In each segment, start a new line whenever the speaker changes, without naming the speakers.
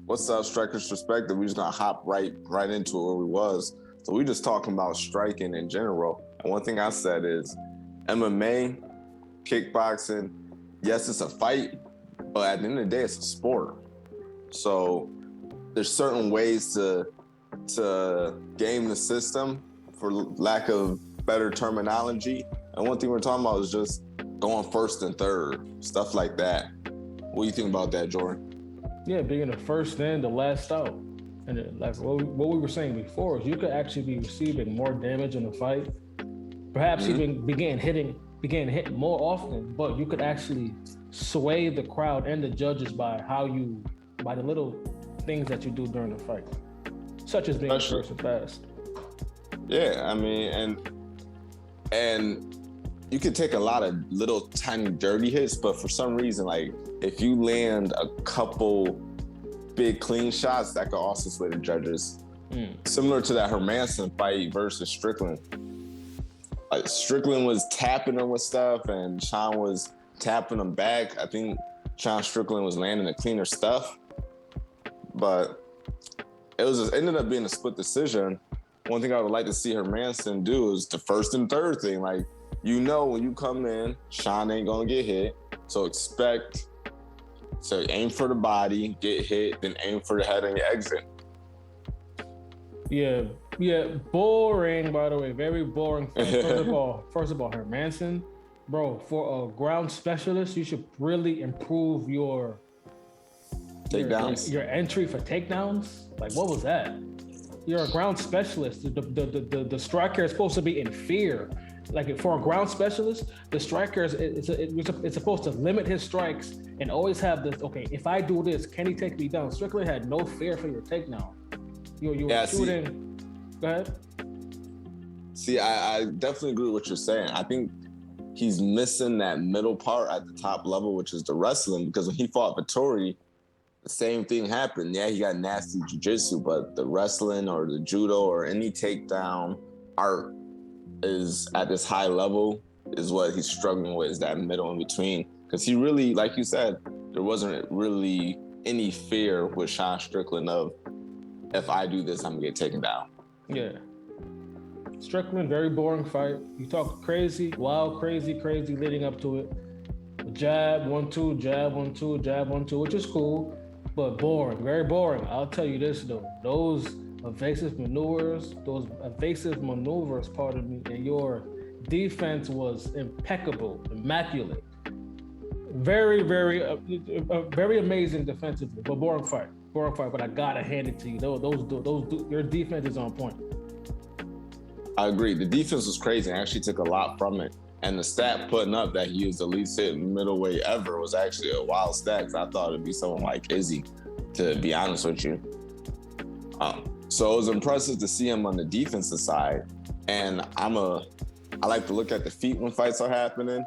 What's up, Strikers Perspective? We just gonna hop right into it where we was. So we just talking about striking in general. And one thing I said is MMA, kickboxing, yes, it's a fight, but at the end of the day, it's a sport. So there's certain ways to game the system, for lack of better terminology. And one thing we're talking about is just going first and third, stuff like that. What do you think about that, Jordan?
Yeah, being the first in, the last out. And like what we were saying before is you could actually be receiving more damage in a fight, perhaps even begin hitting more often, but you could actually sway the crowd and the judges by by the little things that you do during the fight, such as being first and fast.
Yeah, I mean, and you could take a lot of little tiny dirty hits, but for some reason, like if you land a couple big clean shots, that could also sway the judges. Similar to that Hermansson fight versus Strickland. Like Strickland was tapping him with stuff, and Sean was tapping him back. I think Sean Strickland was landing the cleaner stuff, but it ended up being a split decision. One thing I would like to see Hermansson do is the first and third thing. Like, you know, when you come in, Sean ain't gonna get hit. So aim for the body, get hit, then aim for the head and your exit.
Yeah, boring, by the way, very boring. First of all, Hermansson, bro, for a ground specialist, you should really improve your
takedowns.
Your entry for takedowns. Like, what was that? You're a ground specialist. The striker is supposed to be in fear. Like, for a ground specialist, the striker it's supposed to limit his strikes and always have this. Okay, if I do this, can he take me down? Strickland had no fear for your takedown. You were shooting. Go ahead.
See, I definitely agree with what you're saying. I think he's missing that middle part at the top level, which is the wrestling. Because when he fought Vettori, the same thing happened. Yeah, he got nasty jiu-jitsu, but the wrestling or the judo or any takedown art is at this high level is what he's struggling with, is that middle in between. Because he really, like you said, there wasn't really any fear with Sean Strickland of, if I do this, I'm gonna get taken down.
Yeah. Strickland, very boring fight. You talk crazy, wild, crazy leading up to it. Jab, 1-2, jab, 1-2, jab, 1-2, which is cool, but boring, very boring. I'll tell you this though, those evasive maneuvers, pardon me, and your defense was impeccable, immaculate. Very, very amazing defensively, but boring fight. But I gotta hand it to you. Those your defense is on point.
I agree. The defense was crazy. I actually took a lot from it. And the stat putting up that he was the least hit middleweight ever was actually a wild stat, because I thought it'd be someone like Izzy, to be honest with you. So it was impressive to see him on the defensive side. And I like to look at the feet when fights are happening.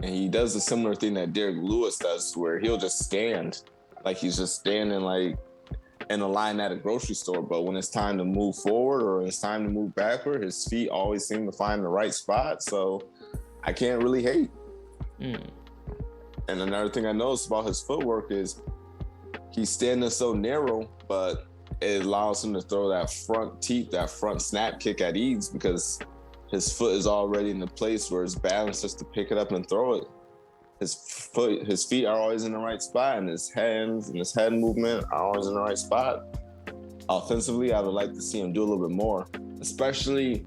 And he does a similar thing that Derek Lewis does, where he'll just stand. Like he's just standing like in a line at a grocery store. But when it's time to move forward or it's time to move backward, his feet always seem to find the right spot. So I can't really hate. And another thing I noticed about his footwork is he's standing so narrow, but it allows him to throw that front snap kick at ease, because his foot is already in the place where it's balanced just to pick it up and throw it. His feet are always in the right spot, and his hands and his head movement are always in the right spot. Offensively, I would like to see him do a little bit more, especially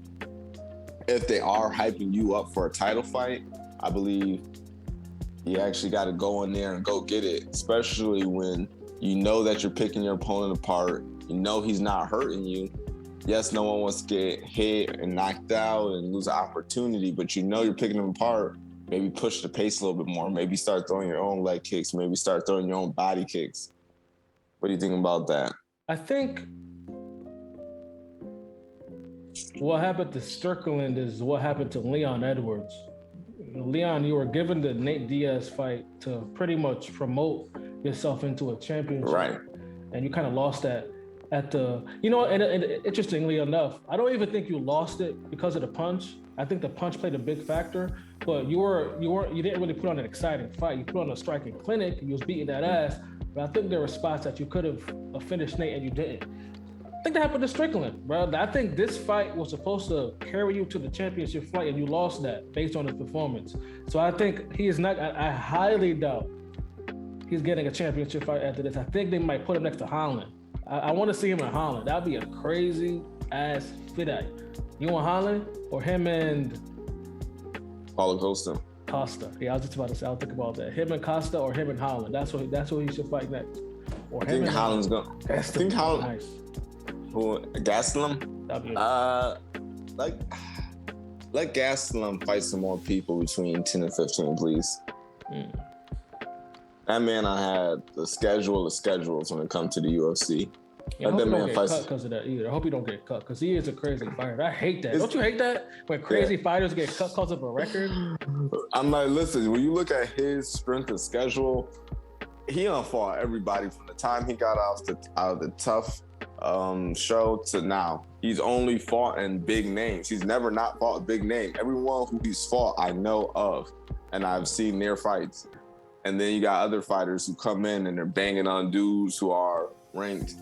if they are hyping you up for a title fight. I believe you actually got to go in there and go get it, especially when you know that you're picking your opponent apart. You know he's not hurting you. Yes, no one wants to get hit and knocked out and lose an opportunity, but you know you're picking them apart. Maybe push the pace a little bit more. Maybe start throwing your own leg kicks. Maybe start throwing your own body kicks. What do you think about that?
I think what happened to Strickland is what happened to Leon Edwards. Leon, you were given the Nate Diaz fight to pretty much promote yourself into a championship.
Right.
And you kind of lost that at the, and interestingly enough, I don't even think you lost it because of the punch. I think the punch played a big factor, but you didn't really put on an exciting fight. You put on a striking clinic. You was beating that ass, but I think there were spots that you could have finished Nate and you didn't. I think that happened to Strickland, bro. I think this fight was supposed to carry you to the championship fight, and you lost that based on his performance. So I think he is not. I highly doubt he's getting a championship fight after this. I think they might put him next to Holland. I want to see him in Holland. That'd be a crazy ass fit. You want Holland or him and
Paulo Costa?
Costa. Yeah, I was just about to say. I'll think about that. Him and Costa or him and Holland. That's what he should fight next. Or
I think Holland's going. I think Holland.
Nice.
Who? Gastelum? Let Gastelum fight some more people between 10 and 15, please. That man, I had the schedule of schedules when it comes to the UFC.
Yeah, I hope he don't get cut because of that either. I hope he don't get cut because he is a crazy fighter. I hate that. Don't you hate that when crazy fighters get cut because of a record?
I'm like, listen, when you look at his strength of schedule, he done fought everybody from the time he got out of the tough show to now. He's only fought in big names. He's never not fought a big name. Everyone who he's fought, I know of, and I've seen their fights. And then you got other fighters who come in and they're banging on dudes who are ranked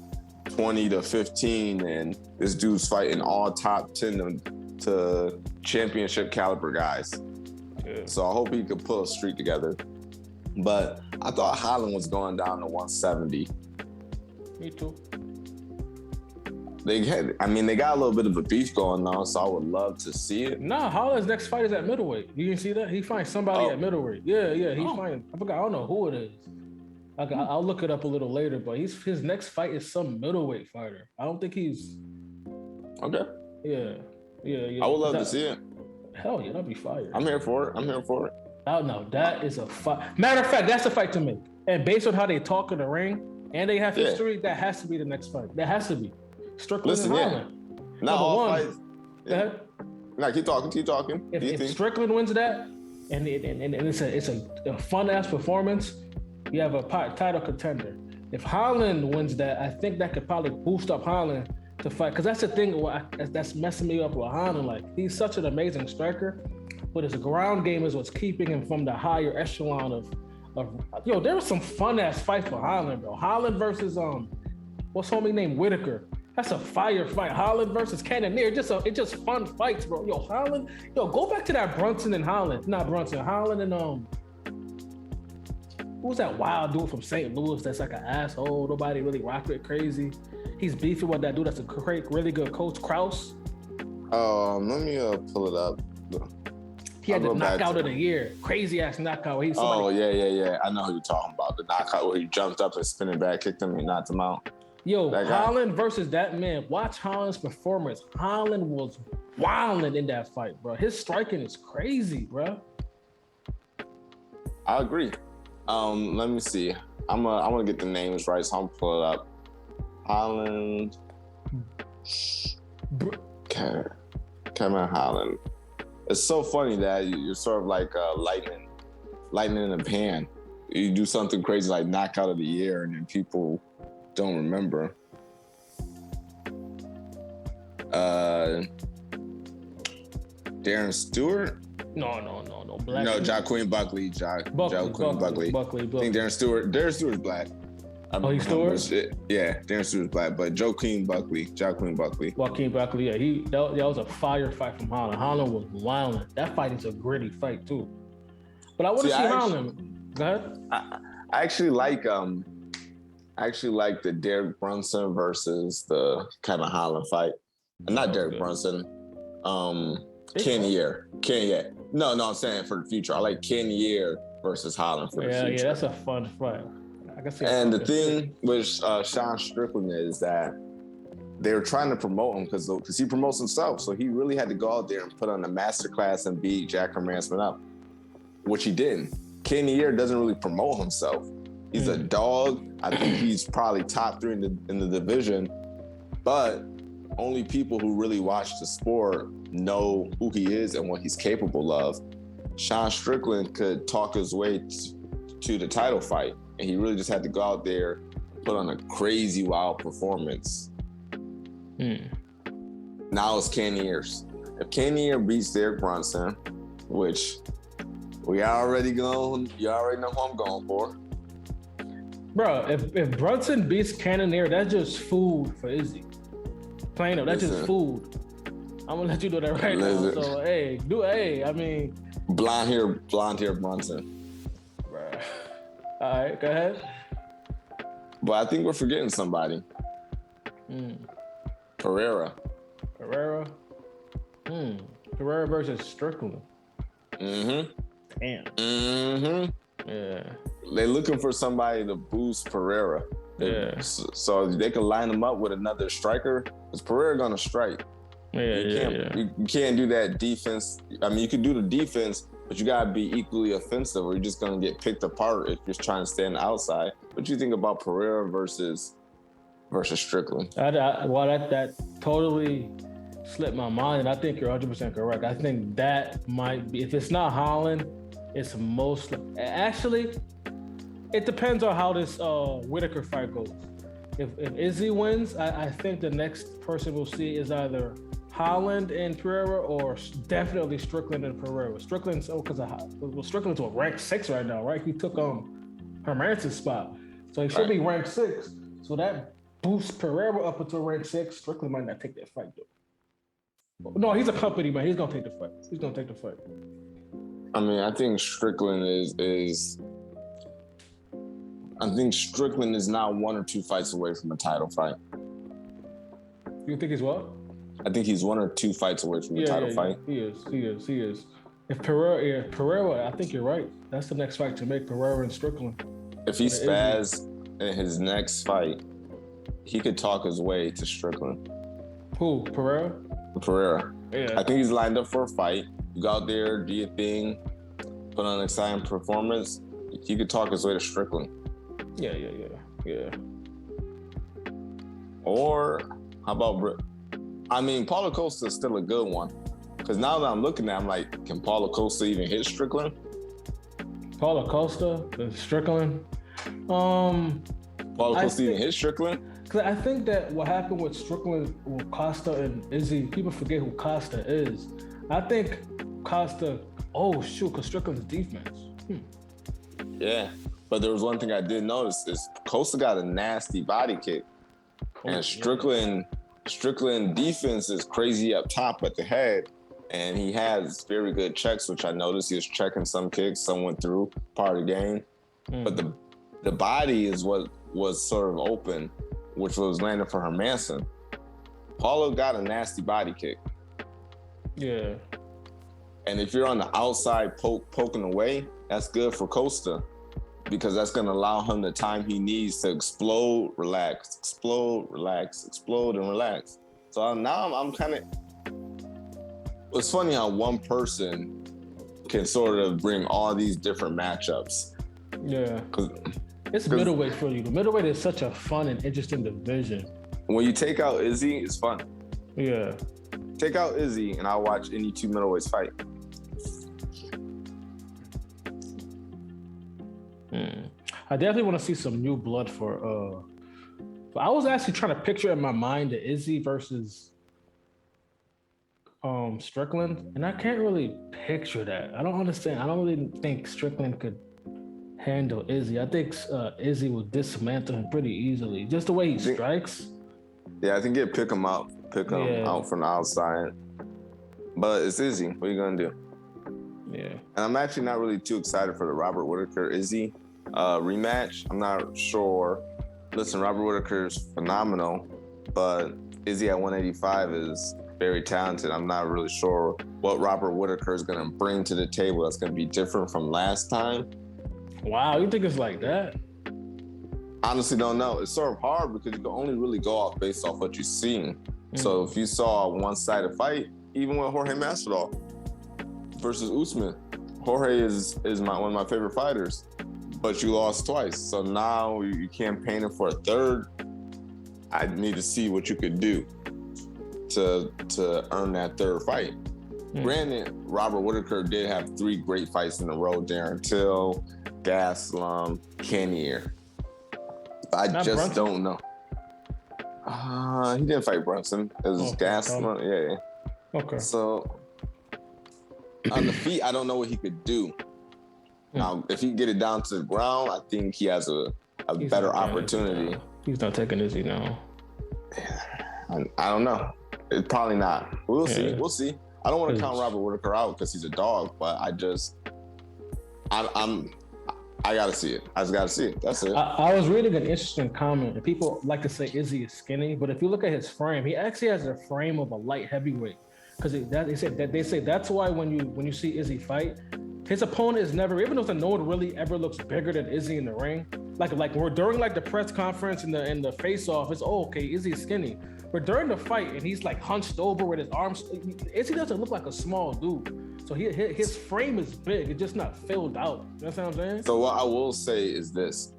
20 to 15, and this dude's fighting all top 10 to championship caliber guys. Yeah. So I hope he could pull a streak together. But I thought Holland was going down to 170.
Me too.
They got a little bit of a beef going on, so I would love to see it.
Nah, Holland's next fight is at middleweight. You didn't see that? He finds somebody at middleweight. Yeah, he finds. I forgot. I don't know who it is. I'll look it up a little later. But his next fight is some middleweight fighter. I don't think he's.
Okay.
Yeah.
I would love to see it.
Hell yeah, that'd be fire.
I'm here for it.
Oh no, that is a fight. Matter of fact, that's a fight to make. And based on how they talk in the ring and they have history, that has to be the next fight. That has to be. Strickland and Holland.
Not all fights. Yeah. Now keep talking.
If Strickland wins that, and it's a fun ass performance, you have a title contender. If Holland wins that, I think that could probably boost up Holland to fight. Because that's the thing that's messing me up with Holland. Like, he's such an amazing striker, but his ground game is what's keeping him from the higher echelon of there was some fun ass fights for Holland, bro. Holland versus what's homie named Whitaker. That's a fire fight. Holland versus Cannonier. It's just fun fights, bro. Holland. Go back to that Brunson and Holland. Not Brunson. Holland and who's that wild dude from St. Louis that's like an asshole? Nobody really rock with crazy. He's beefing with that dude that's a great, really good coach, Kraus.
Let me pull it up.
He had the knockout of the year. Crazy ass knockout.
Yeah. I know who you're talking about. The knockout where he jumped up and spinning back, kicked him, and knocked him out.
Holland versus that man. Watch Holland's performance. Holland was wilding in that fight, bro. His striking is crazy, bro.
I agree. Let me see. I'm gonna get the names right, so I'm gonna pull it up. Holland. Kevin Holland. It's so funny that you're sort of like lightning in a pan. You do something crazy like knockout of the year, and then people don't remember. Darren Stewart?
No. Black.
No, Joaquin Buckley. Buckley. I think Darren Stewart's black.
He's Stewart?
Yeah, Darren Stewart's black, but Joaquin Buckley, yeah.
That was a fire fight from Holland. Holland was wilding. That fight is a gritty fight too. But I want to see Holland. Go ahead.
I actually like the Derek Brunson versus the Kevin Holland fight. Not Derek Brunson. Ken Year. No, I'm saying for the future. I like Ken Year versus Holland for the future.
Yeah, that's a fun fight.
And the thing with Sean Strickland is that they were trying to promote him because he promotes himself. So he really had to go out there and put on a masterclass and beat Jack Hermansson up, which he didn't. Ken Year doesn't really promote himself. He's a dog. I think he's probably top 3 in the division, but only people who really watch the sport know who he is and what he's capable of. Sean Strickland could talk his way to the title fight, and he really just had to go out there, put on a crazy, wild performance. Now it's Ken Years. If Cannonier beats Derek Brunson, which you already know who I'm going for.
Bro, if Brunson beats Cannonier, that's just food for Izzy. Plain up, that's just food. I'm gonna let you do that right now. So I mean,
blonde hair Brunson.
Bro. All right, go ahead.
But I think we're forgetting somebody. Pereira.
Pereira versus Strickland.
Mm-hmm.
Damn.
Mm-hmm.
Yeah.
They're looking for somebody to boost Pereira.
Yeah.
So they can line him up with another striker. Because Pereira gonna strike. You can't do that defense. I mean, you can do the defense, but you gotta be equally offensive, or you're just gonna get picked apart if you're trying to stay on the outside. What do you think about Pereira versus Strickland?
That totally slipped my mind, and I think you're 100% correct. I think that might be, if it's not Holland, it's most actually. It depends on how this Whitaker fight goes. If Izzy wins, I think the next person we'll see is either Holland and Pereira, or definitely Strickland and Pereira. Strickland's Strickland's a rank 6 right now, right? He took Hermansson's spot, so he should be rank 6. So that boosts Pereira up into rank 6. Strickland might not take that fight though. No, he's a company man. He's gonna take the fight.
I mean, I think Strickland is now 1 or 2 fights away from a title fight.
You think he's what?
I think he's 1 or 2 fights away from a title fight.
He is. If Pereira, I think you're right. That's the next fight to make, Pereira and Strickland.
If he spaz in his next fight, he could talk his way to Strickland.
Who? Pereira?
Pereira.
Yeah.
I think he's lined up for a fight. You go out there, do your thing, put on an exciting performance. He could talk his way to Strickland.
Yeah.
Or how about? I mean, Paulo Costa is still a good one, because now that I'm looking at, I'm like, can Paulo Costa even hit Strickland?
Paulo Costa, Strickland.
Paulo Costa even hit Strickland?
Because I think that what happened with Strickland, with Costa and Izzy, people forget who Costa is. I think Costa. Oh shoot, because Strickland's defense.
Yeah, but there was one thing I did notice is Costa got a nasty body kick, and Strickland defense is crazy up top at the head, and he has very good checks, which I noticed. He was checking some kicks, some went through, part of the game, but the body is what was sort of open, which was landing for Hermansson. Paulo got a nasty body kick.
Yeah.
And if you're on the outside poking away, that's good for Costa, because that's going to allow him the time he needs to explode, relax, explode, relax, explode, and relax. So now I'm kind of... It's funny how one person can sort of bring all these different matchups.
Yeah. It's middleweight for you. The middleweight is such a fun and interesting division.
When you take out Izzy, it's fun.
Yeah.
Take out Izzy, and I'll watch any 2 middleweights fight.
I definitely want to see some new blood for. I was actually trying to picture in my mind the Izzy versus Strickland, and I can't really picture that. I don't understand. I don't really think Strickland could handle Izzy. I think Izzy will dismantle him pretty easily, just the way he strikes.
Yeah, I think he'd pick him out from the outside. But it's Izzy. What are you gonna do?
Yeah.
And I'm actually not really too excited for the Robert Whitaker-Izzy rematch. I'm not sure. Listen, Robert Whitaker is phenomenal, but Izzy at 185 is very talented. I'm not really sure what Robert Whitaker is going to bring to the table that's going to be different from last time.
Wow, you think it's like that?
Honestly, don't know. It's sort of hard because you can only really go off based off what you've seen. So if you saw a one-sided fight, even with Jorge Masvidal versus Usman, Jorge is one of my favorite fighters, but you lost twice. So now you campaigning for a third. I need to see what you could do to earn that third fight. Granted, Robert Whitaker did have 3 great fights in a row: Darren Till, Gaslam, Cannonier. I just don't know. He didn't fight Brunson. It was Gaslam. Yeah.
Okay.
So on the feet, I don't know what he could do. Now, if he can get it down to the ground, I think he has a better opportunity.
He's not taking Izzy now.
I don't know. It's probably not. We'll see. We'll see. I don't want to count Robert Whittaker out because he's a dog, but I gotta see it. I just gotta see it. That's it.
I was reading an interesting comment, and people like to say Izzy is skinny, but if you look at his frame, he actually has a frame of a light heavyweight. Because they say that's why when you see Izzy fight, his opponent is never, even though no one really ever looks bigger than Izzy in the ring. Like we're during like the press conference and the face off, it's okay, Izzy is skinny. But during the fight, and he's like hunched over with his arms, Izzy doesn't look like a small dude. So his frame is big, it's just not filled out. You know what I'm saying?
So what I will say is this: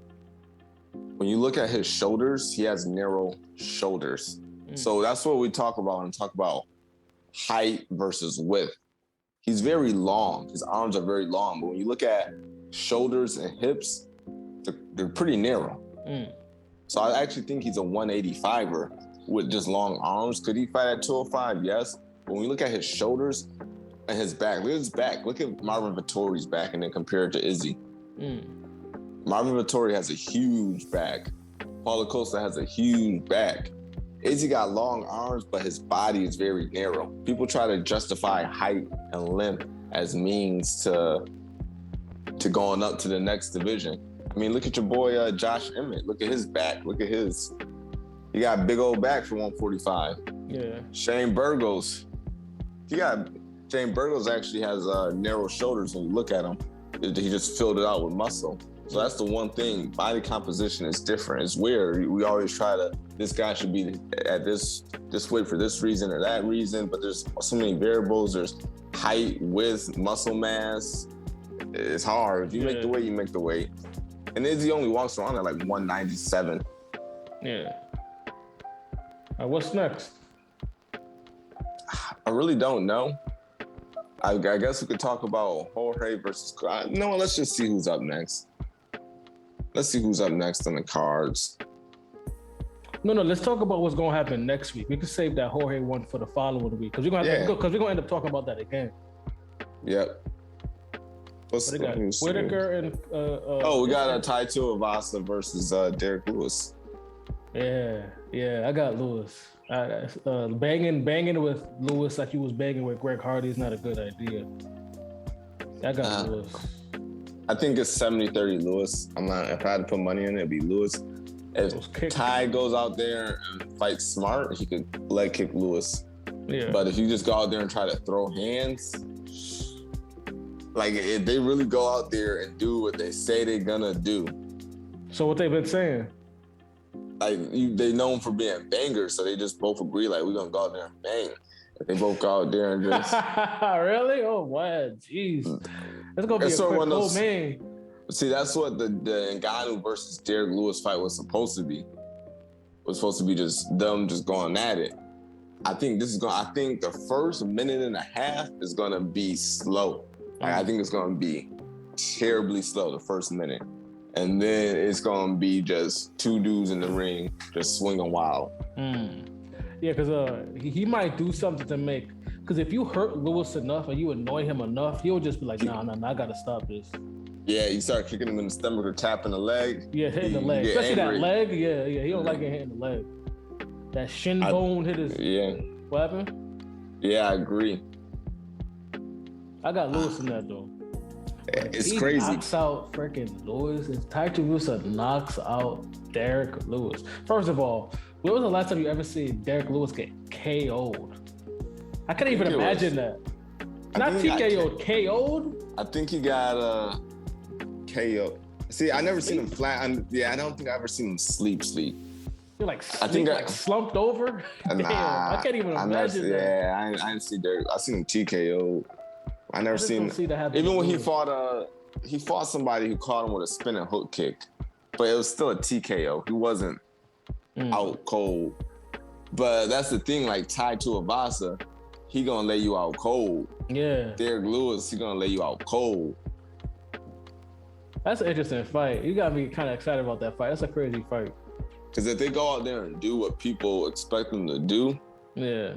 when you look at his shoulders, he has narrow shoulders. So that's what we talk about and talk about height versus width. He's very long. His arms are very long, but when you look at shoulders and hips, they're pretty narrow. So I actually think he's a 185er with just long arms. Could he fight at 205? Yes. But when you look at his shoulders and his back, look at his back. Look at Marvin Vettori's back and then compare it to Izzy. Marvin Vettori has a huge back. Paulo Costa has a huge back. Izzy got long arms, but his body is very narrow. People try to justify height and length as means to going up to the next division. I mean, look at your boy Josh Emmett. Look at his back. Look at his. He got a big old back for 145.
Yeah.
Shane Burgos actually has narrow shoulders when you look at him. He just filled it out with muscle. So that's the one thing. Body composition is different. It's weird. We always try to, this guy should be at this weight for this reason or that reason, but there's so many variables. There's height, width, muscle mass. It's hard. If you make the weight, you make the weight. And Izzy only walks around at like 197.
Yeah. What's next?
I really don't know. I guess we could talk about Jorge versus. No, let's just see who's up next. Let's see who's up next on the cards.
No, let's talk about what's going to happen next week. We can save that Jorge one for the following week because we're going to end up talking about that again.
Yep.
What's Whittaker and
we got Tai Tuivasa versus Derek Lewis.
Yeah, I got Lewis. Banging with Lewis like you was banging with Greg Hardy is not a good idea. I got Lewis.
I think it's 70-30 Lewis. If I had to put money in it, it'd be Lewis. If Ty goes out there and fights smart, he could leg kick Lewis.
Yeah.
But if you just go out there and try to throw hands, like if they really go out there and do what they say they're gonna do. So
what they've been saying?
Like they known for being bangers, so they just both agree like we're gonna go out there and bang. If they both go out there and just
really? Oh wow, jeez. It's gonna be a quick old man.
See, that's what the Ngannou versus Derek Lewis fight was supposed to be. It was supposed to be just them just going at it. I think the first minute and a half is gonna be slow. Like, I think it's gonna be terribly slow the first minute. And then it's gonna be just two dudes in the ring just swinging wild.
Yeah, because he might do something to make. Because if you hurt Lewis enough and you annoy him enough, he'll just be like, nah, I gotta stop this.
Yeah, you start kicking him in the stomach or tapping the leg.
Yeah, hitting the leg. Especially angry. That leg. Yeah, he don't like getting hit in the leg. That shin bone hit his.
Yeah.
What happened?
Yeah, I agree.
I got Lewis in that though.
It's crazy.
He knocks out freaking Lewis. And Tai Tuivasa knocks out Derek Lewis. First of all, when was the last time you ever seen Derek Lewis get KO'd? I can't even imagine that. Not TKO'd, KO'd?
I think he got KO. See, I never seen him flat. I don't think I ever seen him sleep.
You're like, slumped over? Damn, I can't even imagine that.
Yeah, I didn't see Derek. I seen him TKO. I never seen him. Even when he fought somebody who caught him with a spinning hook kick, but it was still a TKO. He wasn't out cold. But that's the thing, like Tai Tuivasa, he gonna lay you out cold.
Yeah.
Derek Lewis, he gonna lay you out cold.
That's an interesting fight. You got me kind of excited about that fight. That's a crazy fight.
Because if they go out there and do what people expect them to do,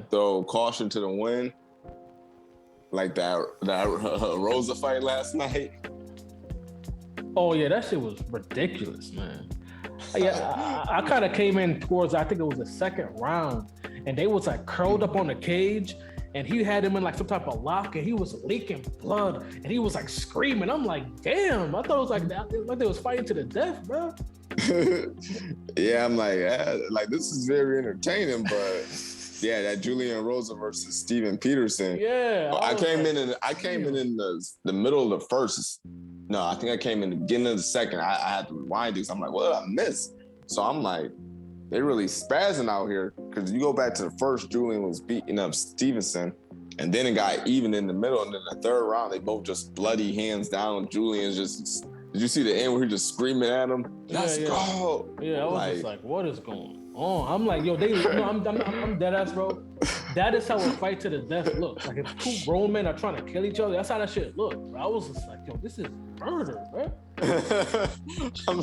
throw
caution to the wind, Like that Rosa fight last night.
Oh yeah, that shit was ridiculous, man. Yeah, I kind of came in towards, I think it was the second round, and they was like curled up on the cage, and he had him in like some type of lock, and he was leaking blood, and he was like screaming. I'm like, damn, I thought it was like they was fighting to the death, bro.
Yeah, I'm like this is very entertaining, but yeah, that Julian Rosa versus Steven Peterson.
Yeah,
I came in the middle of the first. No, I think I came in the beginning of the second. I had to rewind this. I'm like, what did I miss? So I'm like, they really spazzing out here, because you go back to the first, Julian was beating up Stevenson, and then it got even in the middle, and then the third round, they both just bloody hands down. Julian's just, did you see the end where he just screaming at him? Let's go.
Yeah, I was just like, what is going on? I'm like, yo, I'm dead ass, bro. That is how a fight to the death looks. Like if two grown men are trying to kill each other, that's how that shit looks. I was just like, yo, this is murder, bro.
I'm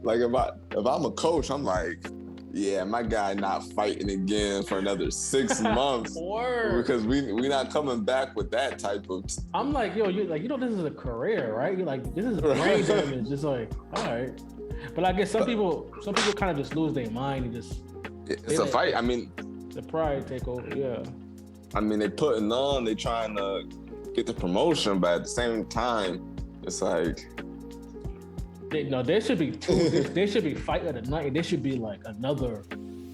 like, if I'm a coach, I'm like, yeah, my guy not fighting again for another 6 months.
Word.
Because we not coming back with that type of.
I'm like, yo, you like, this is a career, right? You're like, this is brain damage. Just like, all right. But I guess some people kind of just lose their mind and just.
It's a fight. I mean,
the pride take over. Yeah.
I mean, they putting on. They trying to get the promotion, but at the same time, it's like.
There should be two. They should be fight of the night. They should be like another.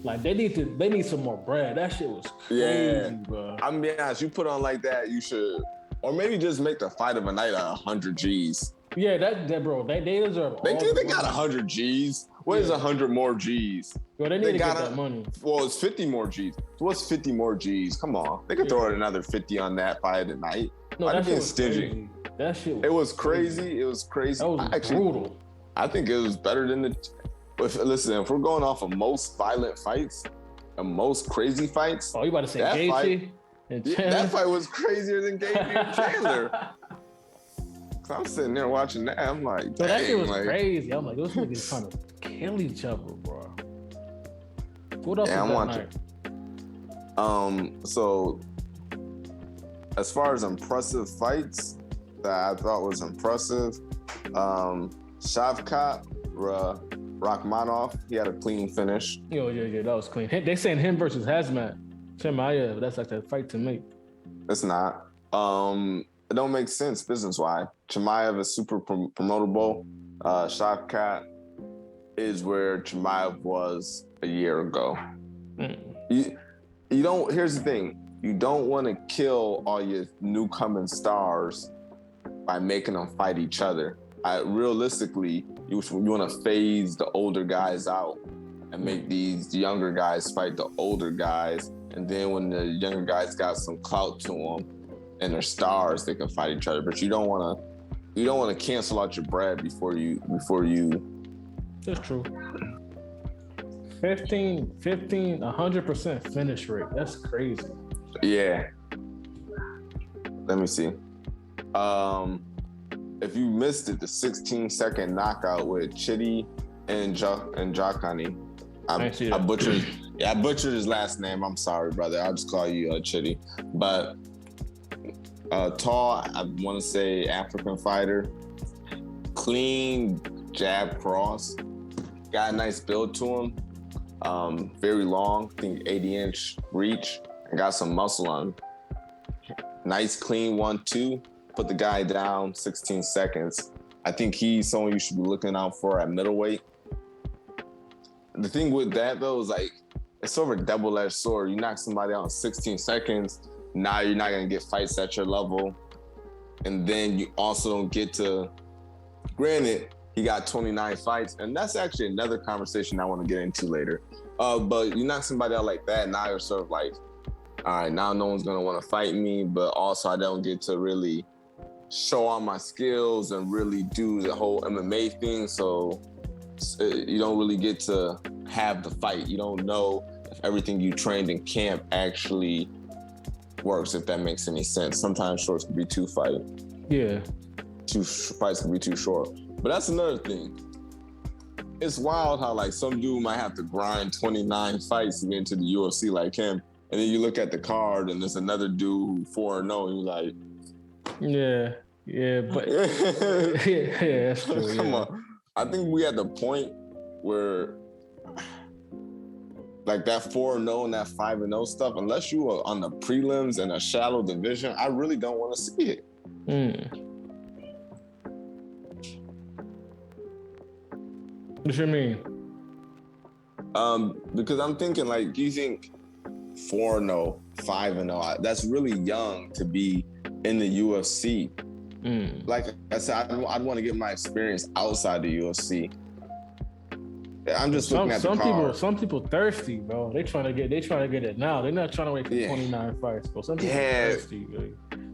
Like they need some more bread. That shit was crazy, bro.
I'm being honest. You put on like that, you should, or maybe just make the fight of a night 100 G's.
Yeah, that bro. They deserve.
They think they got 100 G's. What is 100 more G's?
Well, they need to get that money.
Well, it's 50 more G's. So what's 50 more G's? Come on, they could throw in another 50 on that fight of the night.
No, that shit was stingy. Crazy. That shit.
It was crazy. It was crazy.
That was brutal.
I think it was better than listen, if we're going off of most violent fights and most crazy fights.
Oh, you about to say Gaethje and Chandler?
That fight was crazier than Gaethje and Chandler. I'm sitting there watching that. I'm like,
so that shit was crazy. I'm like, those niggas trying to kill each other, bro. What else was that night?
So as far as impressive fights that I thought was impressive, Shavkat Rakhmonov, he had a clean finish.
Yeah, that was clean. They saying him versus Hazmat Chimaev, that's like that fight to make.
It's not. It don't make sense business-wise. Chimaev is super promotable. Shavkat is where Chimaev was a year ago. You don't. Here's the thing. You don't want to kill all your newcoming stars by making them fight each other. Realistically, you want to phase the older guys out and make these younger guys fight the older guys, and then when the younger guys got some clout to them and they're stars, they can fight each other. But you don't want to cancel out your bread before you.
That's true. 100% finish rate. That's crazy.
Yeah. Let me see. If you missed it, the 16-second knockout with Chidi and Jakani. I butchered. Yeah, I butchered his last name. I'm sorry, brother. I'll just call you Chidi. But tall, I want to say African fighter. Clean jab cross. Got a nice build to him. Very long, I think 80-inch reach. And got some muscle on him. Nice, clean 1-2. Put the guy down 16 seconds. I think he's someone you should be looking out for at middleweight. The thing with that, though, is like, it's sort of a double-edged sword. You knock somebody out in 16 seconds, now you're not going to get fights at your level. And then you also don't get to, granted, he got 29 fights, and that's actually another conversation I want to get into later. But you knock somebody out like that, now you're sort of like, all right, now no one's going to want to fight me, but also I don't get to really show all my skills and really do the whole MMA thing. So you don't really get to have the fight. You don't know if everything you trained in camp actually works, if that makes any sense. Sometimes shorts can be too fight.
Yeah.
Two fights can be too short. But that's another thing. It's wild how like some dude might have to grind 29 fights to get into the UFC like him. And then you look at the card and there's another dude who 4-0 and you're like,
Yeah, yeah, but yeah, that's true.
Come
Yeah.
on. I think we at the point where like that 4-0 and that 5-0 stuff, unless you are on the prelims in a shallow division, I really don't want to see it.
What you mean?
Because I'm thinking like, do you think 4-0, 5-0, that's really young to be in the UFC. Like I said, I'd want to get my experience outside the UFC. I'm just looking at the card.
Some people thirsty, bro. They trying to get it now. They're not trying to wait for 29 fights, bro. Some people thirsty.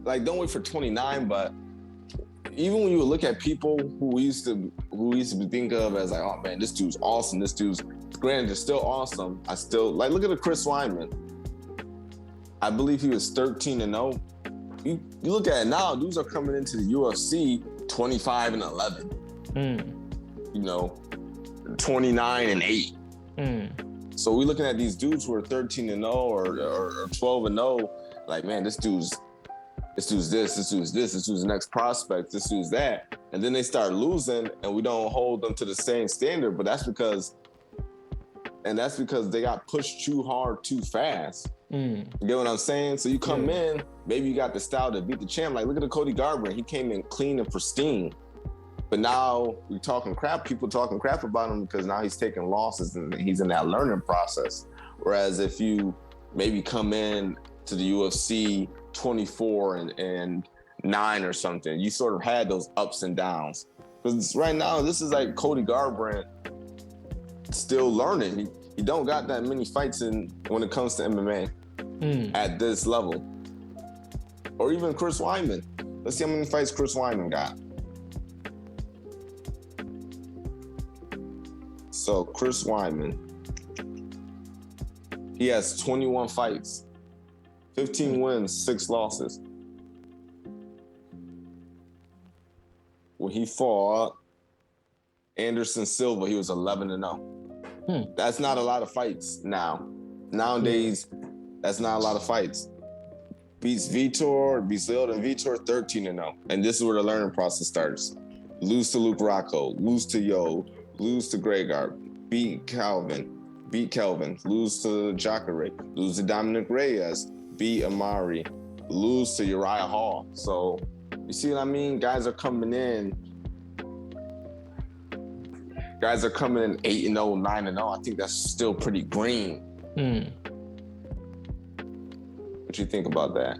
Like don't wait for 29, but even when you look at people who we used to think of as like, oh man, this dude's awesome. This dude's granted, is still awesome. I still like look at the Chris Weidman. I believe he was 13-0. You look at it now, dudes are coming into the UFC 25-11. You know, 29-8. So we're looking at these dudes who are 13-0 or 12-0. Like, man, this dude's this, this dude's the next prospect, this dude's that. And then they start losing and we don't hold them to the same standard. But that's because they got pushed too hard, too fast. You get what I'm saying? So you come in, maybe you got the style to beat the champ. Like, look at the Cody Garbrandt. He came in clean and pristine. But now we're talking crap. People talking crap about him because now he's taking losses and he's in that learning process. Whereas if you maybe come in to the UFC 24-9 or something, you sort of had those ups and downs. Because right now, this is like Cody Garbrandt still learning. He don't got that many fights when it comes to MMA at this level. Or even Chris Weidman. Let's see how many fights Chris Weidman got. So Chris Weidman, he has 21 fights, 15 wins, 6 losses. When he fought Anderson Silva, he was 11-0. That's not a lot of fights now. Nowadays, that's not a lot of fights. Beats Lyoto and Vitor 13-0. And this is where the learning process starts. Lose to Luke Rocco, lose to Yo, lose to Gregor, beat Kelvin, lose to Jacare, lose to Dominic Reyes, beat Amari, lose to Uriah Hall. So you see what I mean? Guys are coming in 8-0, 9-0. I think that's still pretty green. What you think about that?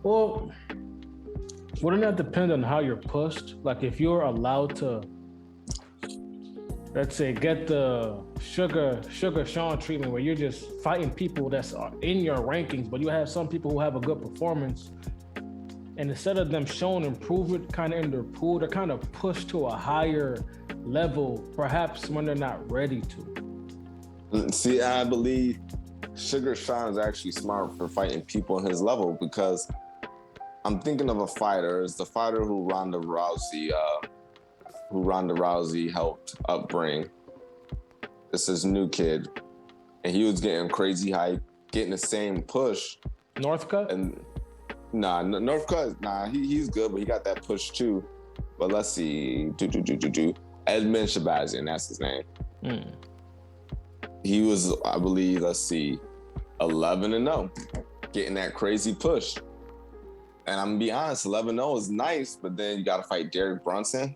Well, wouldn't that depend on how you're pushed? Like if you're allowed to, let's say, get the Sugar Sean treatment where you're just fighting people that's in your rankings, but you have some people who have a good performance, and instead of them showing improvement kind of in their pool, they're kind of pushed to a higher level, perhaps when they're not ready to.
See, I believe Sugar Sean is actually smart for fighting people in his level, because I'm thinking of a fighter. It's the fighter who Ronda Rousey helped upbring. This is new kid, and he was getting crazy hype, getting the same push.
Northcutt?
And Northcutt, he's good, but he got that push too. But let's see, Edmund Shabazian, that's his name. He was, I believe, 11-0, getting that crazy push. And I'm gonna be honest, 11-0 is nice, but then you gotta fight Derek Brunson,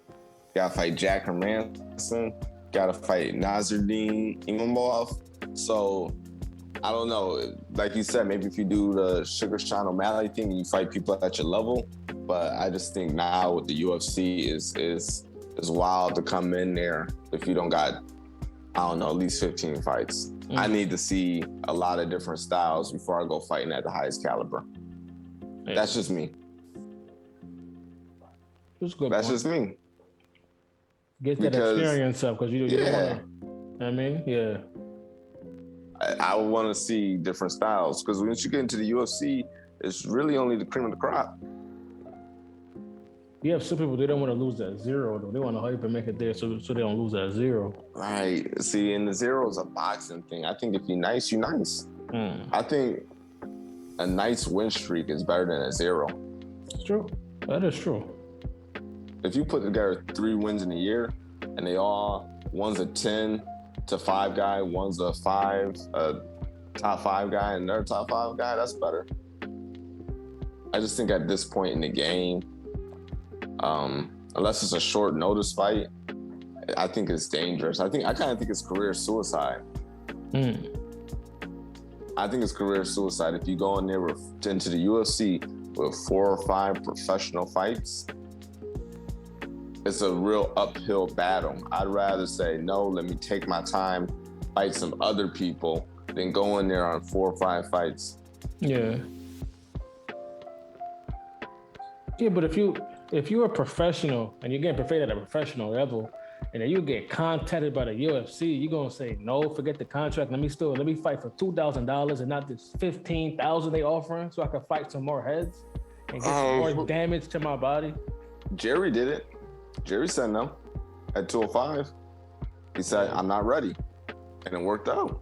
you gotta fight Jack Hermansson, gotta fight Nasruddin Imavov. So I don't know. Like you said, maybe if you do the Sugar Sean O'Malley thing, you fight people at your level. But I just think now with the UFC is wild to come in there if you don't got, I don't know, at least 15 fights. I need to see a lot of different styles before I go fighting at the highest caliber. That's just me. That's just me.
Get that experience up, because you don't want to. I mean, yeah.
I want to see different styles, because once you get into the UFC, it's really only the cream of the crop.
You have some people, they don't want to lose that 0, though. They want to hype and make it there so they don't lose that 0.
Right. See, and the 0 is a boxing thing. I think if you're nice, you're nice. I think a nice win streak is better than a 0.
It's true. That is true.
If you put together 3 wins in a year, and one's a 10-5 guy, one's a top 5 guy, and another top 5 guy, that's better. I just think at this point in the game, unless it's a short notice fight, I think it's dangerous. I kind of think it's career suicide. I think it's career suicide if you go in there into the UFC with 4 or 5 professional fights. It's a real uphill battle. I'd rather say, no, let me take my time, fight some other people, than go in there on 4 or 5 fights.
Yeah. Yeah, but if you're a professional and you're getting paid at a professional level, and then you get contacted by the UFC, you're gonna say, no, forget the contract. Let me fight for $2,000 and not this $15,000 they offering, so I can fight some more heads and get some more damage to my body.
Jerry did it. Jerry said no at 205. He said, I'm not ready. And it worked out.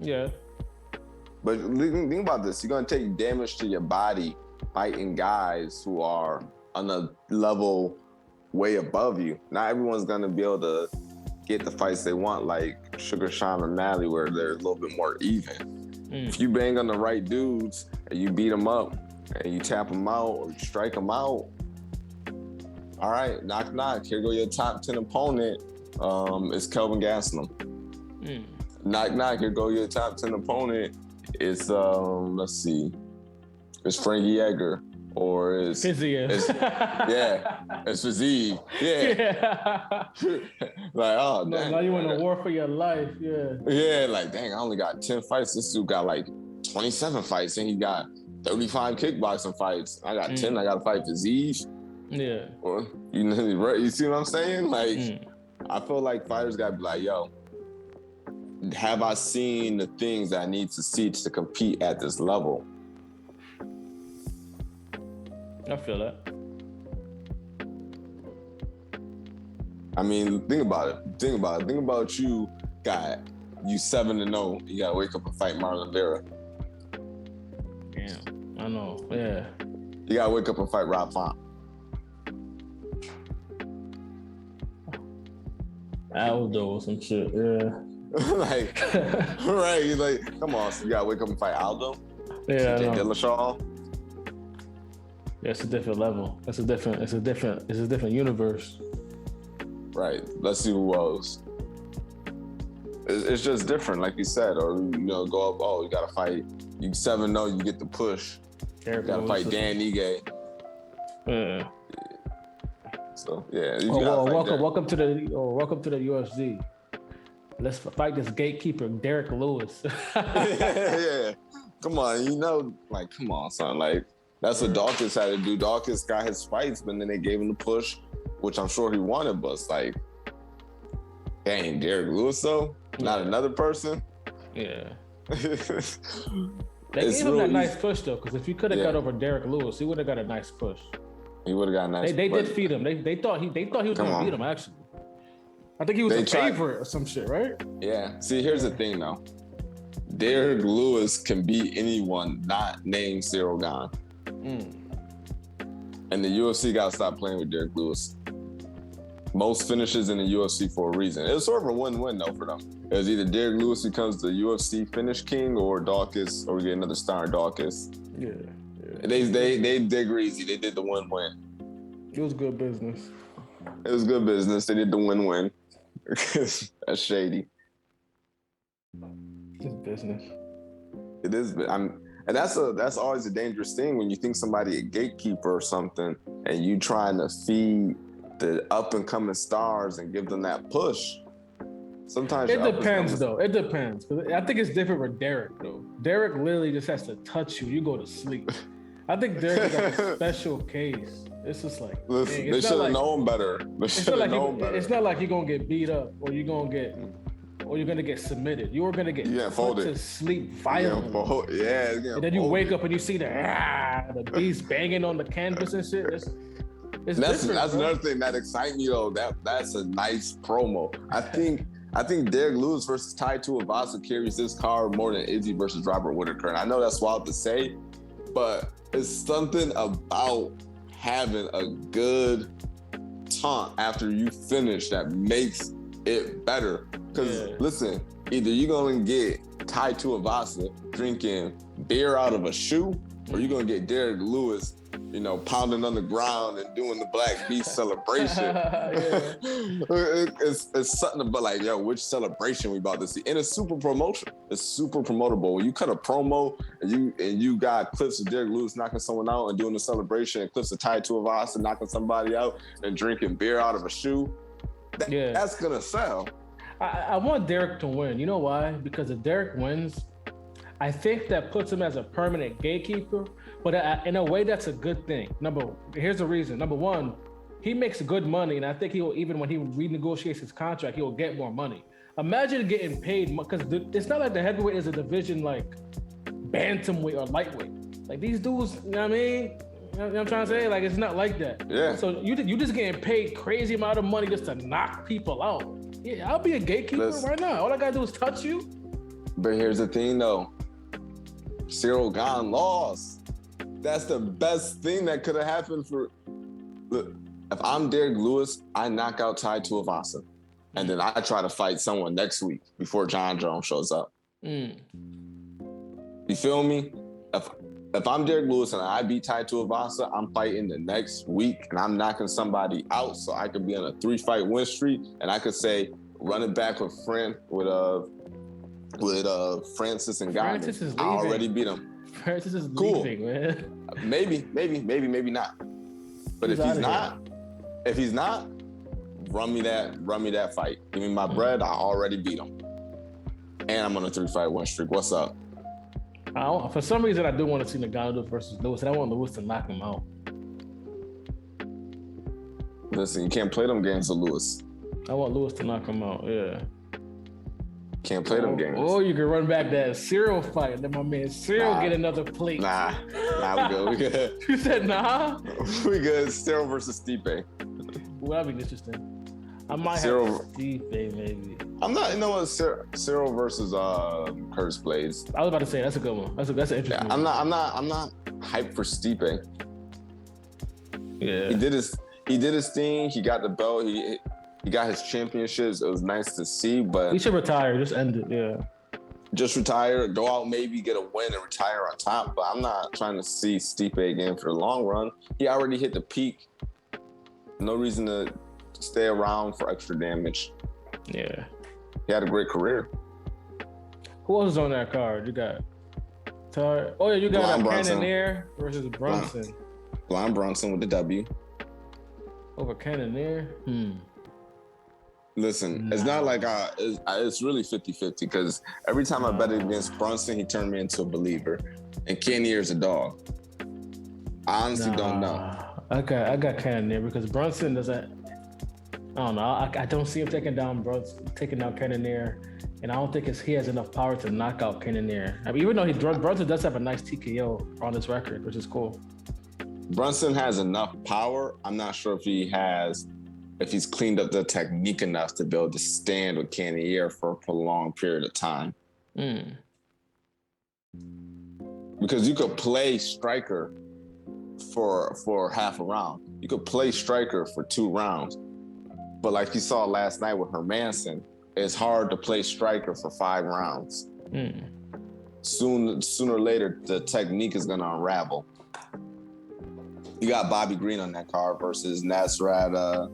Yeah.
But think about this. You're going to take damage to your body fighting guys who are on a level way above you. Not everyone's going to be able to get the fights they want, like Sugar Sean O'Malley, where they're a little bit more even. If you bang on the right dudes and you beat them up and you tap them out or you strike them out, all right, knock, knock. Here go your top 10 opponent. It's Kelvin Gastelum. Knock, knock. Here go your top 10 opponent. It's, let's see. It's Frankie Edgar. Or it's...
Fiziev.
It's Fiziev. Yeah. Like, oh, dang.
Now you in a war for your life, yeah.
Yeah, like, dang, I only got 10 fights. This dude got like 27 fights, and he got 35 kickboxing fights. I got 10. I got to fight Fiziev. Yeah. Or, you see what I'm saying? Like, I feel like fighters got to be like, yo, have I seen the things that I need to see to compete at this level?
I feel that.
I mean, think about it. Think about you 7-0. You got to wake up and fight Marlon Vera.
Damn, I know. Yeah.
You got to wake up and fight Rob Font.
Aldo or some shit, yeah.
Like, right? Like, come on, so you gotta wake up and fight Aldo.
Yeah,
CJ Dillashaw.
Yeah, it's a different level. It's a different universe.
Right. Let's see who else. It's just different, like you said, or go up. Oh, you gotta fight. You 7-0, you get the push. You gotta fight Dan Ige.
Yeah.
So yeah.
Welcome to the UFC. Let's fight this gatekeeper, Derek Lewis.
yeah. Come on, come on, son. Like, that's what Dawkins had to do. Dawkins got his fights, but then they gave him the push, which I'm sure he wanted, but it's like, dang, Derek Lewis though? Not another person?
Yeah. They gave him that nice push though, because if he could have got over Derek Lewis, he would have got a nice push.
He would have got a nice push.
They did feed him. They thought he was going to beat him, actually. I think he was a favorite or some shit, right?
Yeah. See, here's the thing, though. Derek Lewis can beat anyone not named Cyril Gane. And the UFC got to stop playing with Derek Lewis. Most finishes in the UFC for a reason. It was sort of a win-win, though, for them. It was either Derek Lewis becomes the UFC finish king or Dawkins, or we get another star in Dawkins. Yeah. They did greasy. They did the win-win.
It was good business.
It was good business. They did the win-win. That's shady.
It's business.
It is. And that's always a dangerous thing when you think somebody a gatekeeper or something, and you trying to feed the up and coming stars and give them that push. Sometimes
it depends, though. It depends. I think it's different with Derek, though. Derek literally just has to touch you. You go to sleep. I think Derek got a special case. It's just like,
listen, they should have known better.
It's not like you're gonna get beat up or you're gonna get submitted. You're gonna get put to sleep violently. And then you wake up and you see the beast banging on the canvas and shit. That's
another thing that excites me though. That's a nice promo. I think Derek Lewis versus Tai Tuivasa carries this card more than Izzy versus Robert Whittaker. And I know that's wild to say, but it's something about having a good taunt after you finish that makes it better. Because listen, either you're gonna get Tai Tuivasa drinking beer out of a shoe, or you're gonna get Derek Lewis, pounding on the ground and doing the Black Beast celebration. It's something about like, yo, which celebration we about to see? And it's super promotion. It's super promotable. When you cut a promo and you got clips of Derek Lewis knocking someone out and doing the celebration, and clips of Tai Tuivasa knocking somebody out and drinking beer out of a shoe, that's gonna sell.
I want Derek to win. You know why? Because if Derek wins, I think that puts him as a permanent gatekeeper, but in a way, that's a good thing. Here's the reason. Number one, he makes good money, and I think even when he renegotiates his contract, he will get more money. Imagine getting paid, because it's not like the heavyweight is a division like bantamweight or lightweight. Like these dudes, you know what I mean? You know what I'm trying to say? Like, it's not like that.
Yeah.
So you just getting paid crazy amount of money just to knock people out. Yeah, I'll be a gatekeeper right now. All I gotta do is touch you.
But here's the thing, though. Cyril Gane lost. That's the best thing that could have happened for. Look, if I'm Derek Lewis, I knock out Tai Tuivasa, and then I try to fight someone next week before John Jones shows up. You feel me? If I'm Derek Lewis and I beat Tai Tuivasa, I'm fighting the next week and I'm knocking somebody out so I could be on a 3-fight win streak, and I could say run it back with Francis and Gane.
Francis is leaving.
I already beat him.
Francis is leaving, man.
Maybe not. But if he's not, run me that fight. Give me my bread. I already beat him, and I'm on a 3-fight win streak. What's up?
For some reason, I do want to see Ngannou versus Lewis, and I want Lewis to knock him out.
Listen, you can't play them games with Lewis.
I want Lewis to knock him out. Yeah.
Can't play them games.
Or you can run back that Cyril fight. Then my man Cyril get another plate.
Nah, we good.
You said nah?
We good. Cyril versus Stipe.
Well, that'd be interesting. I might
Cyril,
have Stipe maybe.
I'm not. You know what? Cyril versus Curtis Blades.
I was about to say that's a good one. That's an interesting.
I'm not hyped for Stipe.
Yeah.
He did his thing. He got the belt. He got his championships. It was nice to see, but
he should retire. Just end it. Yeah.
Just retire. Go out, maybe get a win and retire on top. But I'm not trying to see Stipe again for the long run. He already hit the peak. No reason to stay around for extra damage.
Yeah.
He had a great career.
Who else is on that card? You got you got Cannonier versus Brunson.
Blind Brunson with the W.
Over Cannonier?
Listen, it's not like it's really 50-50 because every time I bet against Brunson, he turned me into a believer. And Cannonier's a dog. I honestly don't know.
I got Cannonier because Brunson doesn't. I don't know. I don't see him taking down Cannonier, and I don't think he has enough power to knock out Cannonier. I mean, even though Brunson does have a nice TKO on his record, which is cool.
Brunson has enough power. I'm not sure if he's cleaned up the technique enough to be able to stand with Cannonier for a prolonged period of time. Because you could play striker for half a round. You could play striker for 2 rounds. But like you saw last night with Hermansson, it's hard to play striker for 5 rounds. Sooner or later, the technique is going to unravel. You got Bobby Green on that card versus Nasrat.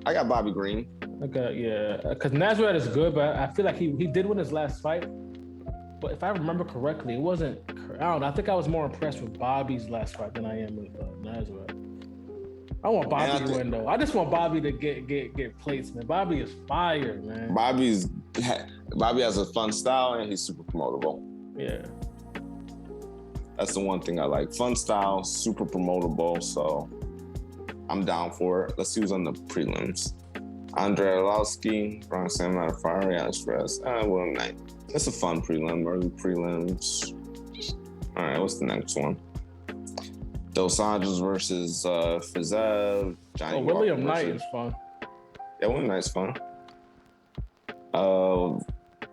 I got Bobby Green.
Okay, yeah. Because Nasrat is good, but I feel like he did win his last fight. But if I remember correctly, it wasn't. I don't know. I think I was more impressed with Bobby's last fight than I am with Nasrat. I want Bobby to win, though. I just want Bobby to get plates, man. Bobby is fire, man.
Bobby has a fun style, and he's super promotable.
Yeah.
That's the one thing I like. Fun style, super promotable, so I'm down for it. Let's see who's on the prelims. Andre Arlovski, Brian Sam Fire, Express. William Knight. That's a fun prelim. Early prelims. All right, what's the next one? Dos Anjos versus Fiziev.
William Knight is fun.
Yeah, William Knight's fun.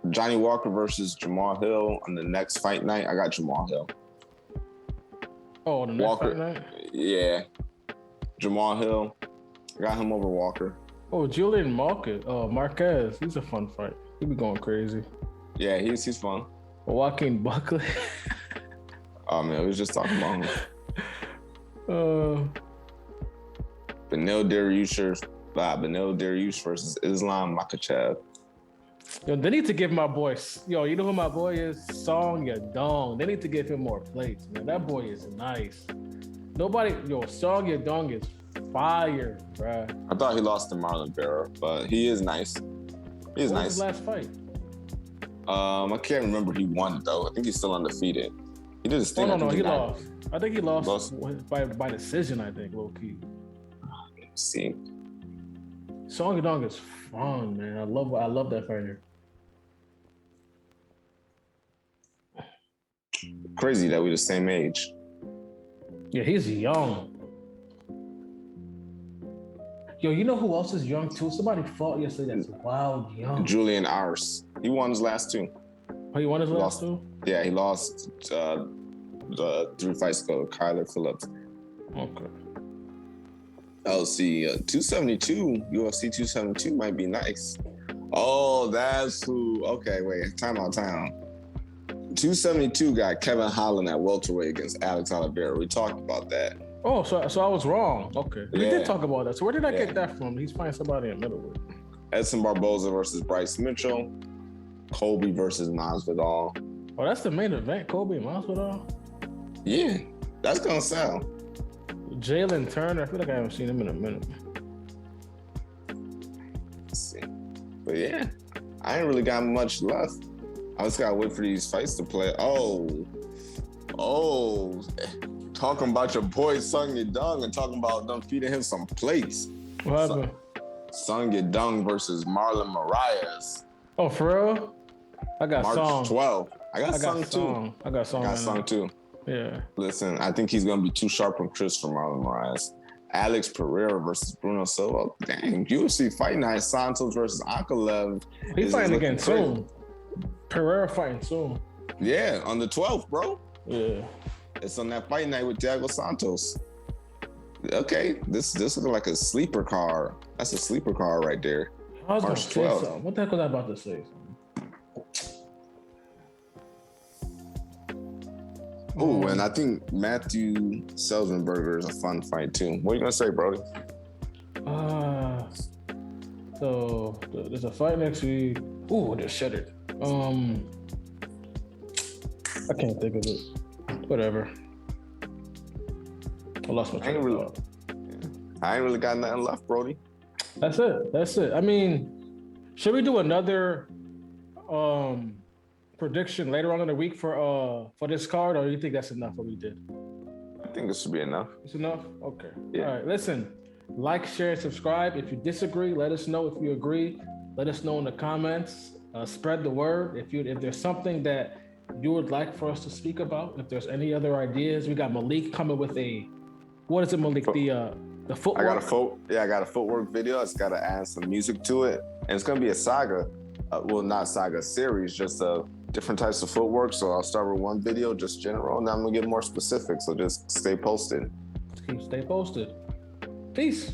Johnny Walker versus Jamal Hill on the next fight night. I got Jamal Hill.
Oh, the next
Walker.
fight night?
Yeah. Jamal Hill. Got him over Walker.
Oh, Julian Marquez. He's a fun fight. He be going crazy.
Yeah, he's fun.
Joaquin Buckley.
Oh man, we was just talking about him. Benil Dariush versus Islam Makhachev.
Yo, they need to give my boy. Yo, you know who my boy is? Song Yadong. They need to give him more plates, man. That boy is nice. Song Yadong is fire, bruh.
I thought he lost to Marlon Vera, but he is nice. He's
What
nice.
was his last fight?
I can't remember. He won though. I think he's still undefeated. He did his thing.
No, he lost. I think he lost by decision. I think low key.
See,
Song Yadong is fun, man. I love that fighter.
crazy that we're the same age.
Yeah, he's young. Yo, you know who else is young too? Somebody fought yesterday that's wild young.
Julian Ars. He won his last two.
Oh, he won his last two?
Yeah, he lost the 3 fights ago, Kyler Phillips.
Okay.
LC 272, UFC 272 might be nice. Oh, that's who. Okay, wait. Time out. 272 got Kevin Holland at welterweight against Alex Oliveira. We talked about that.
Oh, so I was wrong. Okay. We
Yeah.
did talk about that. So where did I get that from? He's fighting somebody in middleweight.
Edson Barboza versus Bryce Mitchell. Colby versus Masvidal.
Oh, that's the main event. Kobe and Masvidal.
Yeah, that's gonna sell.
Jalen Turner. I feel like I haven't seen him in a minute.
Let's see. But yeah, I ain't really got much left. I just gotta wait for these fights to play. Oh, talking about your boy Sung Yadong and talking about them feeding him some plates.
What happened?
Sung Yadong versus Marlon Moraes.
Oh, for real? I got
March
Song.
12th. I got Sung too.
I got Song.
I got Sung too.
Yeah.
Listen, I think he's gonna be too sharp on Chris for Marlon Moraes. Alex Pereira versus Bruno Silva. Dang, UFC Fight Night. Santos versus Ankalev.
He's fighting again soon. Pereira fighting soon.
Yeah, on the 12th, bro.
Yeah.
It's on that Fight Night with Thiago Santos. Okay, this looks like a sleeper car. That's a sleeper car right there.
I was
March
gonna say
12th.
something. What the heck was I about to say?
Oh, and I think Matthew Selzenberger is a fun fight too. What are you gonna say, Brody?
So there's a fight next week. Ooh, just shut it. I can't think of it. Whatever. I lost my train of thought.
I ain't really got nothing left, Brody.
That's it. I mean, should we do another prediction later on in the week for this card, or do you think that's enough what we did?
I think this should be enough.
It's enough? Okay.
Yeah.
All right. Listen, like, share, subscribe. If you disagree, let us know. If you agree, let us know in the comments. Spread the word. If there's something that you would like for us to speak about, if there's any other ideas, we got Malik coming with what is it, Malik? The footwork.
I got a footwork video. It's got to add some music to it, and it's gonna be a saga. Not saga series, just different types of footwork. So I'll start with one video, just general, and then I'm gonna get more specific. So just stay posted.
Stay posted. Peace.